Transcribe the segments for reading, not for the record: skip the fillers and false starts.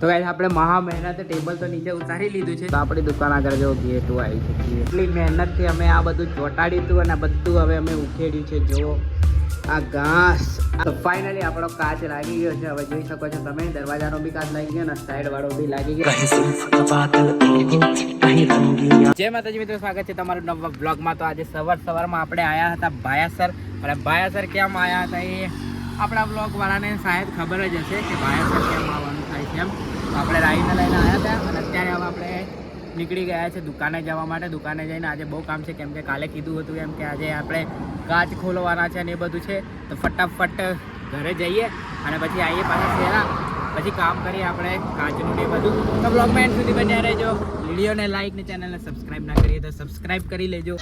તો ગાઈસ આપણે મહા મહેનતે ટેબલ તો નીચે ઉતારી લીધું છે. તો આપણી દુકાન આગળ જો ગેટો આવી છે. એટલી મહેનતથી અમે આ બધું ચોંટાડ્યું હતું અને બધું હવે અમે ઉખેડ્યું છે. જો આ ઘાસ. તો ફાઇનલી આપણો કાચ લાગી ગયો છે. હવે જોઈ શકો છો તમે, દરવાજાનો બી કાચ લાગી ગયો અને સાઈડ વાળો બી લાગી ગયો. જય માતાજી મિત્રો, સ્વાગત છે તમારું નવા બ્લોગમાં. તો આજે સવારમાં આપણે આવ્યા હતા ભાયાસર. અને ભાયાસર કેમ આવ્યા હતા એ આપણા બ્લોગ વાળાને શાયદ ખબર જ હશે કે ભાયાસર કેમ આવવાનું થાય છે એમ. તો આપણે રાઈડને લઈને આવ્યા હતા અને અત્યારે હવે આપણે નીકળી ગયા છે દુકાને જવા માટે. દુકાને જઈને આજે બહુ કામ છે, કેમ કે કાલે કીધું હતું એમ કે આજે આપણે કાચ ખોલવાના છે અને એ બધું છે. તો ફટાફટ ઘરે જઈએ અને પછી આવીએ પાછા શહેરા, પછી કામ કરીએ આપણે કાચનું ને બધું. તો બ્લોગમાં એન્ડ સુધી બન્યા રહેજો. વિડીયોને લાઈક ને ચેનલને સબસ્ક્રાઈબ ના કરીએ તો સબસ્ક્રાઈબ કરી લેજો.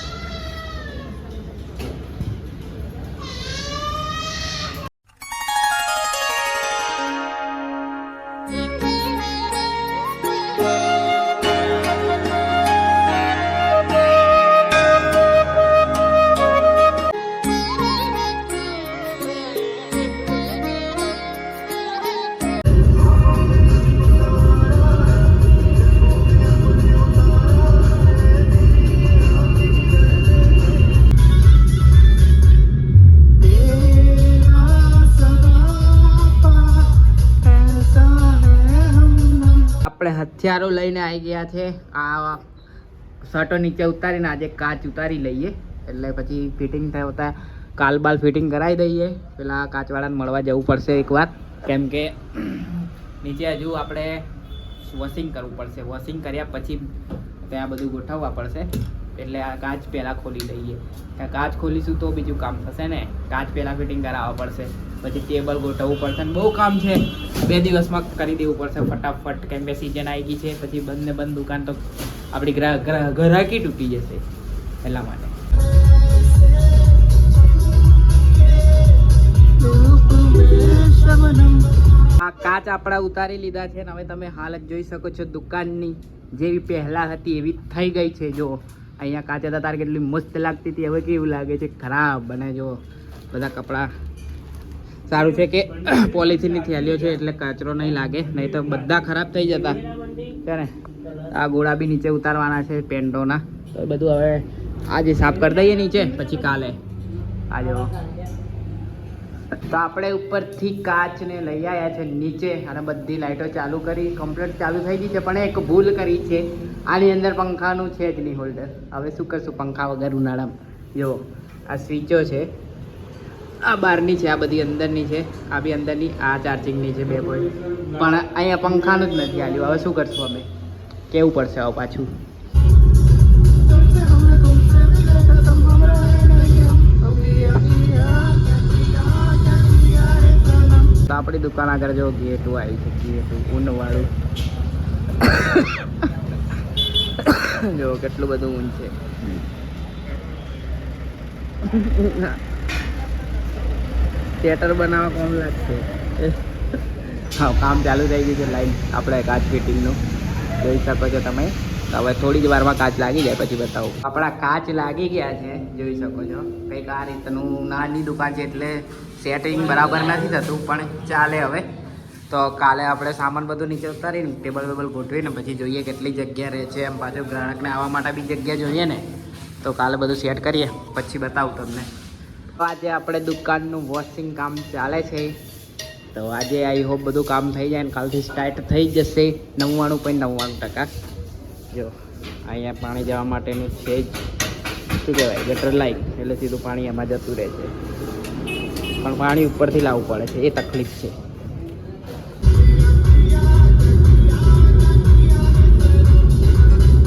આપણે હથિયારો લઈને આવી ગયા છે. આ શર્ટો નીચે ઉતારીને આજે કાચ ઉતારી લઈએ, એટલે પછી ફિટિંગ થતા કાલબાલ ફિટિંગ કરાવી દઈએ. પેલા કાચવાળાને મળવા જવું પડશે એકવાર, કેમ કે નીચે હજુ આપણે વોશિંગ કરવું પડશે. વોશિંગ કર્યા પછી ત્યાં બધું ગોઠવવા પડશે. એટલે આ કાચ પહેલાં ખોલી લઈએ. કાચ ખોલીશું તો બીજું કામ થશે ને. કાચ પહેલાં ફિટિંગ કરાવવા પડશે, પછી ટેબલ ગોઠવવું પડશે ને બહુ કામ છે. 2 દિવસમાં કરી દેવું પડશે ફટાફટ, કેમ કે સિઝન આવી ગઈ છે. પછી બંધ દુકાન તો આપણી ગ્રાહકી તૂટી જશે એટલા માટે. આ કાચ આપણા ઉતારી લીધા છે ને હવે તમે હાલત જોઈ શકો છો દુકાનની. જેવી પહેલાં હતી એવી થઈ ગઈ છે. જો અહીંયા કાચ હતા તારે કેટલી મસ્ત લાગતી હતી, હવે કેવું લાગે છે, ખરાબ. અને જો બધા કપડાં, સારું છે કે પોલિથીનની થેલીઓ છે એટલે કચરો નહીં લાગે, નહીં તો બધા ખરાબ થઈ જતા છે ને. આ ગોળા બી નીચે ઉતારવાના છે પેન્ટોના. તો એ બધું હવે આજે સાફ કરી દઈએ નીચે, પછી કાલે આજે. તો આપણે ઉપરથી કાચને લઈ આવ્યા છે નીચે અને બધી લાઈટો ચાલુ કરી, કમ્પ્લીટ ચાલુ થઈ ગઈ છે. પણ એક ભૂલ કરી છે, આની અંદર પંખાનું છે જ નહીં હોલ્ડર. હવે શું કરશું પંખા વગર ઉનાળામાં? જો આ સ્વિચો છે, આ બહારની છે, આ બધી અંદરની છે, આ બી અંદરની, આ ચાર્જિંગની છે 2 પોઈન્ટ. પણ અહીંયા પંખાનું જ નથી આવ્યું. હવે શું કરશું? અમે કેવું પડશે હવે પાછું. તો આપણી દુકાન આગળ જો ગેટો આવી છે, ગેટો ઊનવાળું. જો કેટલું બધું ઊન છે. થિયેટર બનાવવા કોમ લાગશે. હા, કામ ચાલુ થઈ ગયું છે. લાઈન આપણે કાચ ફિટિંગનું જોઈ શકો છો તમે. હવે થોડી જ વારમાં કાચ લાગી જાય પછી બતાવું. આપણા કાચ લાગી ગયા છે, જોઈ શકો છો. કંઈક આ રીતનું, નાની દુકાન છે એટલે સેટિંગ બરાબર નથી થતું, પણ ચાલે. હવે તો કાલે આપણે સામાન બધું નીચે ઉતારીને ટેબલ વેબલ ગોઠવીને પછી જોઈએ કેટલી જગ્યા રહે છે. એમ પાછું ગ્રાહકને આવવા માટે બી જગ્યા જોઈએ ને. તો કાલે બધું સેટ કરીએ પછી બતાવું તમને. તો આજે આપણે દુકાનનું વોશિંગ કામ ચાલે છે. તો આજે આઈ હોપ બધું કામ થઈ જાય ને કાલથી સ્ટાર્ટ થઈ જશે. 99.99%. જો અહીંયા પાણી જવા માટેનું છે જ, શું કહેવાય, ગટર લાઈન. એટલે સીધું પાણી એમાં જતું રહે છે, પણ પાણી ઉપરથી લાવવું પડે છે, એ તકલીફ છે.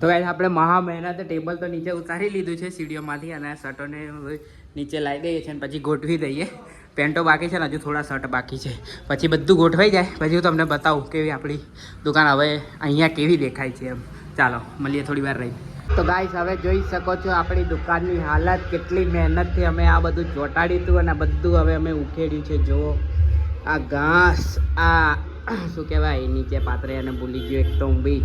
તો ગાઈસ આપણે મહા મહેનતે ટેબલ તો નીચે ઉતારી લીધું છે સીડીઓમાંથી, અને શર્ટોને નીચે લાવી દઈએ છીએ અને પછી ગોઠવી દઈએ. પેન્ટો બાકી છે ને હજુ થોડા શર્ટ બાકી છે. પછી બધું ગોઠવાઈ જાય પછી હું તમને બતાવું કેવી આપણી દુકાન હવે અહીંયા કેવી દેખાય છે એમ. ચાલો મળીએ થોડી વાર રહી. તો ગાઈસ હવે જોઈ શકો છો આપણી દુકાનની હાલત. કેટલી મહેનતથી અમે આ બધું ચોંટાડ્યું હતું અને બધું હવે અમે ઉખેડ્યું છે. જો આ ઘાસ, આ શું કહેવાય, નીચે પાથરે અને ભૂલી ગયો એક તો હું બી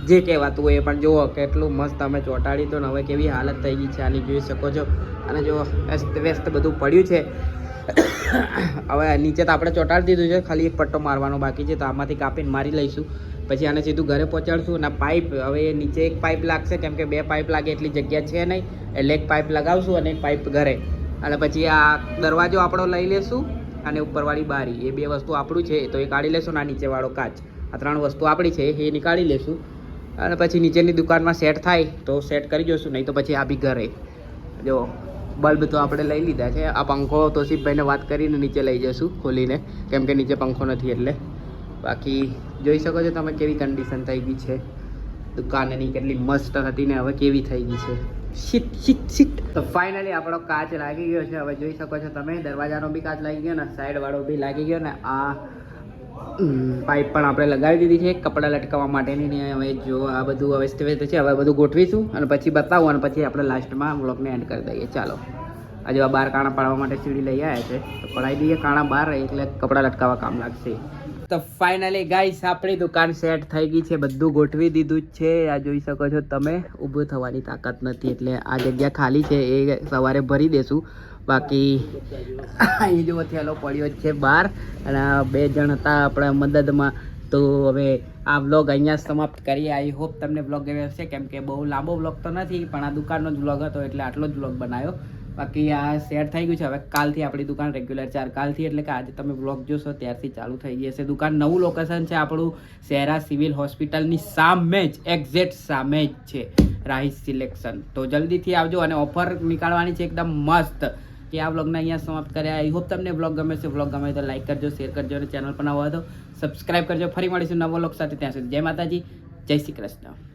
જે કહેવાતું હોય એ. પણ જુઓ કેટલું મસ્ત અમે ચોંટાડી તો ને હવે કેવી હાલત થઈ ગઈ છે આની, જોઈ શકો છો. અને જો વ્યસ્ત બધું પડ્યું છે હવે નીચે તો આપણે ચોંટાડી દીધું છે, ખાલી એક પટ્ટો મારવાનો બાકી છે, તો આમાંથી કાપીને મારી લઈશું. પછી આને સીધું ઘરે પહોંચાડશું. અને પાઇપ હવે નીચે એક પાઇપ લાગશે, કેમ કે 2 પાઇપ લાગે એટલી જગ્યા છે નહીં, એટલે એક પાઇપ લગાવશું અને એક પાઇપ ઘરે. અને પછી આ દરવાજો આપણો લઈ લેશું અને ઉપરવાળી બારી, એ 2 વસ્તુ આપણું છે તો એ કાઢી લેશું. ના નીચેવાળો કાચ, આ 3 વસ્તુ આપણી છે એ નીકાળી લેશું. અને પછી નીચેની દુકાનમાં સેટ થાય તો સેટ કરી જોઈશું, નહીં તો પછી આ બી ઘરે. જો બલ્બ તો આપણે લઈ લીધા છે. આ પંખો તોશીફભાઈને વાત કરીને નીચે લઈ જઈશું ખોલીને, કેમ કે નીચે પંખો નથી એટલે. બાકી જોઈ શકો છો તમે કેવી કન્ડિશન થઈ ગઈ છે દુકાનની, કેટલી મસ્ત હતી ને હવે કેવી થઈ ગઈ છે. Sheet sheet sheet. તો ફાઇનલી આપણો કાચ લાગી ગયો છે. હવે જોઈ શકો છો તમે, દરવાજાનો બી કાચ લાગી ગયો ને સાઈડવાળો બી લાગી ગયો ને આ પાઇપ પણ આપણે લગાવી દીધી છે કપડાં લટકાવવા માટેની ને. હવે જો આ બધું વ્યવસ્થિત છે, હવે બધું ગોઠવીશું અને પછી બતાવું અને પછી આપણે લાસ્ટમાં વ્લોગને એન્ડ કરી દઈએ. ચાલો, આજે આ 12 કાણા પાડવા માટે સીડી લઈ આવ્યા છે, તો પડાવી દઈએ કાણા 12, એટલે કપડાં લટકાવવા કામ લાગશે. તો ફાઇનલી ગાઈસ આપણી દુકાન સેટ થઈ ગઈ છે, બધું ગોઠવી દીધું જ છે. આ જોઈ શકો છો તમે, ઊભું થવાની તાકાત નથી એટલે આ જગ્યા ખાલી છે, એ સવારે ભરી દેશું. બાકી અહીં જો થેલો પડ્યો જ છે બહાર, અને આ 2 જણ હતા આપણા મદદમાં. તો હવે આ વ્લોગ અહીંયા સમાપ્ત કરીએ. આઈ હોપ તમને વ્લોગ ગમ્યો હશે, કેમ કે બહુ લાંબો વ્લોગ તો નથી, પણ આ દુકાનનો જ વ્લોગ હતો એટલે આટલો જ વ્લોગ બનાવ્યો. બાકી આ સેટ થઈ ગયું છે. હવે કાલથી આપણી દુકાન રેગ્યુલર 4 કાલથી, એટલે કે આજે તમે વ્લોગ જોશો ત્યારથી ચાલુ થઈ જશે દુકાન. નવું લોકેશન છે આપણું શહેરા સિવિલ હોસ્પિટલની સામે જ, એક્ઝેક્ટ સામે જ છે રાઈસ સિલેક્શન. તો જલ્દીથી આવજો, અને ઓફર નીકાળવાની છે એકદમ મસ્ત. કે આ વ્લોગને અહીંયા સમાપ્ત કર્યા. આઈ હોપ તમને વ્લોગ ગમે છે. વ્લોગ ગમે તો લાઈક કરજો, શેર કરજો અને ચેનલ પર નવા હોય તો સબસ્ક્રાઈબ કરજો. ફરી મળીશું નવો વ્લોગ સાથે. ત્યાં સુધી જય માતાજી, જય શ્રી કૃષ્ણ.